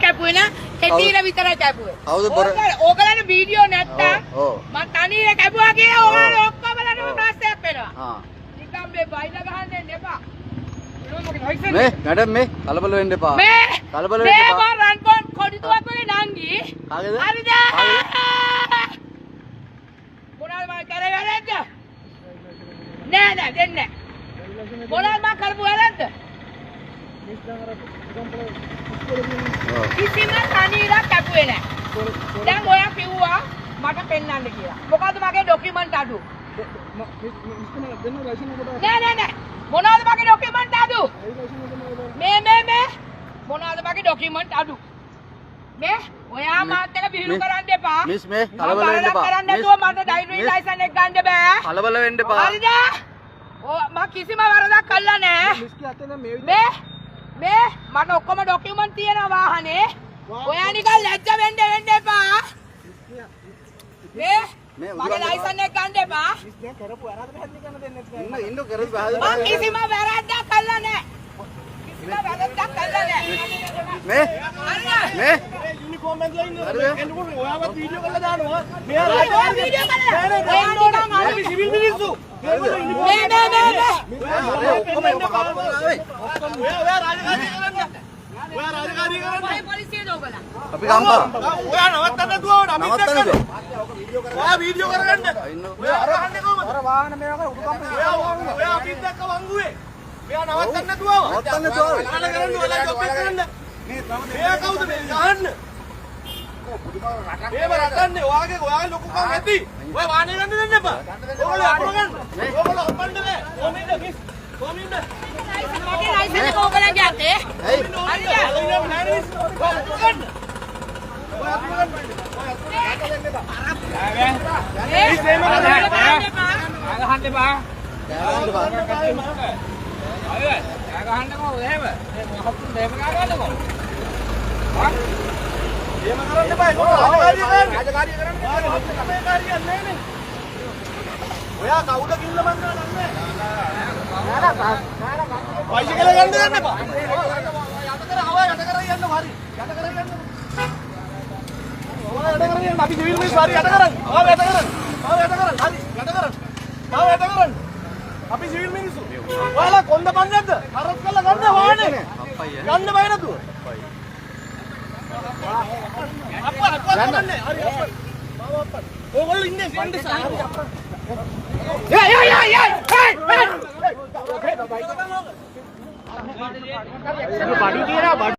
කැපුවේ නා කෙටිල විතරයි කැපුවේ. ඕගලන්ට වීඩියෝ නැත්තම් මම තනියම කැපුවා කියලා ඕගලන්ට ඔක්කොමලටම ප්‍රශ්නයක් වෙනවා. නිකම් මේ බයිලා ගහන්න එන්න එපා. මේ මැඩම් මේ කලබල වෙන්න එපා. කලබල වෙන්න එපා. මේ රන් පොන් කොඩිතුවක් වගේ නංගි. කාගේද? හරිද? මොනවද මම කරේ වැරද්ද? නෑ දෙන්නේ නෑ. මොනවද මම කරපු වැරද්ද? කිසිම තනියලා කැපුවේ නෑ. දැන් ඔයා කිව්වා මට පෙන්නන්න කියලා. මොකද්ද මගේ ડોකියුමන්ට් අඩු? නෑ. මොනවද මගේ ડોකියුමන්ට් අඩු? මේ මොනවද මගේ ડોකියුමන්ට් අඩු? මේ ඔයා මාත් එක බිහිරු කරන්න එපා. මිස් මේ කලබල වෙන්න එපා. කරන්න නැතුව මට ඩ්‍රයිවිං ලයිසන් එක ගන්න බෑ. කලබල වෙන්න එපා. හරිද? මම කිසිම වරදක් කළා නෑ. මේ මට ඔක්කොම ડોකියුමන්ට් තියෙනවා වාහනේ. ඔයා නිකන් ලැජ්ජ වෙන්න එපා. මේ මගේ ලයිසන් එක ගන්න එපා. කරපු වැරද්ද පැහැදිලි කරන්න දෙන්නේ නැහැ. ඉන්න කරපු මම කිසිම වැරද්දක් කළා නෑ. කිසිම වැරද්දක් කළා නෑ. මේ යුනිෆෝම් එකලා ඉන්නේ එන්නකොට ඔයාවත් වීඩියෝ කරලා දානවා. ඔයා වීඩියෝ කරලා. ඔයා නිකන් අපි සිවිල් මිනිස්සු. මේ ඔයා රාජකාරී කරන්න. ඔයා පොලිසිය දෝගලා. අපි ගම්පා. ඔයා නවත්තන්න දුවවට අපි නවත්තන්නද? ඔයා වීඩියෝ කරගන්න. ඔයා අරහන්නේ කොහමද? අර වාහන මේක උඩු කම්පේ. ඔයා අපිත් එක්ක වංගුවේ. මෙයා නවත්තන්න දුවව. නවත්තන්න දුවව. කරන්න ඔයාලා ජොබ් එක කරන්න. මෙයා කවුද මේ ගහන්න? මේව රටන්නේ ඔයාගේ ලොකුකම් ඇති. ඔය වාහනේ ගන්න දෙන්න එපා. ඔයගොල්ලෝ අපර ගන්න. ඔයගොල්ලෝ අපන්න බෑ. කොමින්ද මිස්. කොමින්ද. මගේ ලයිසන් එක ඕගලන්ගේ අතේ. ඇයි? ඔයා කවුද කිව්ල මන් දන්නේ නැහැ. බයිසිකල ගන්න දෙන්න එපා. යට කර යන්න හරි. යට කර යන්න. ඔයා යට කර යන්න. අපි සිවිල් මිනිස්සු හරි යට කරන්න. ආව යට කරන්න. හරි යට කරන්න. අපි සිවිල් මිනිස්සු. ඔයාලා කොන්ද පන් නැද්ද? හරස් කරලා ගන්න වාහනේ. ගන්න බය නැතුව. අප්පා ගන්න. හරි අප්පා. ඕගොල්ලෝ ඉන්නේ ෆන්ඩ් සාහරි අප්පා. බඩු තියනවා